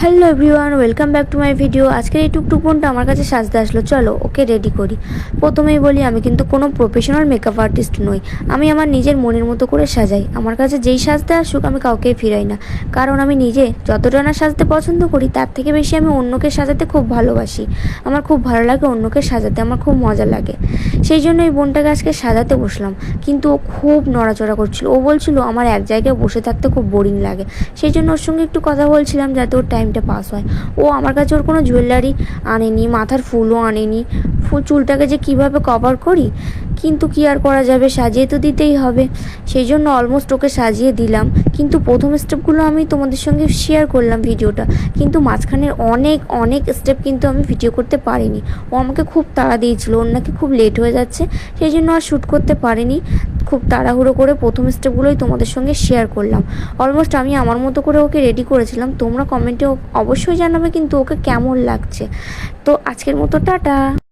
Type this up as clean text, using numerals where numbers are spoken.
Hello everyone, welcome back to my video. আজকের এই টুকটুক বোনটা আমার কাছে সাজতে আসলো, চলো ওকে রেডি করি। প্রথমেই বলি, আমি কিন্তু কোনো প্রফেশনাল মেকআপ আর্টিস্ট নই। আমি আমার নিজের মনের মতো করে সাজাই। আমার কাছে যেই সাজতে আসুক আমি কাউকেই ফিরাই না, কারণ আমি নিজে যতটা না সাজতে পছন্দ করি তার থেকে বেশি আমি অন্যকে সাজাতে খুব ভালোবাসি। আমার খুব ভালো লাগে অন্যকে সাজাতে, আমার খুব মজা লাগে। সেই জন্য এই বোনটাকে আজকে সাজাতে বসলাম, কিন্তু ও খুব নড়াচড়া করছিল। ও বলছিল আমার এক জায়গায় বসে থাকতে খুব বোরিং লাগে। সেই জন্য ওর সঙ্গে একটু কথা বলছিলাম যাতে ওর টাইমটা পাস হয়। ও আমার কাছে ওর কোনো জুয়েলারি আনেনি, মাথার ফুলও আনেনি। চুলটাকে যে কিভাবে কভার করি, কিন্তু কি আর করা যাবে, সাজিয়ে তো দিতেই হবে। সেই জন্য অলমোস্ট ওকে সাজিয়ে দিলাম। কিন্তু প্রথম স্টেপগুলো আমি তোমাদের সঙ্গে শেয়ার করলাম ভিডিওটা, কিন্তু মাঝখানের অনেক অনেক স্টেপ কিন্তু আমি ভিডিও করতে পারিনি। ও আমাকে খুব তাড়া দিয়েছিল, ওর নাকি খুব লেট হয়ে যাচ্ছে, সেই জন্য আর শ্যুট করতে পারিনি। খুব তাড়াহুড়ো করে প্রথম স্টেপগুলোই তোমাদের সঙ্গে শেয়ার করলাম। অলমোস্ট আমি আমার মতো করে ওকে রেডি করেছিলাম। তোমরা কমেন্টে অবশ্যই জানাবে কিন্তু ওকে কেমন লাগছে। তো আজকের মতো টাটা।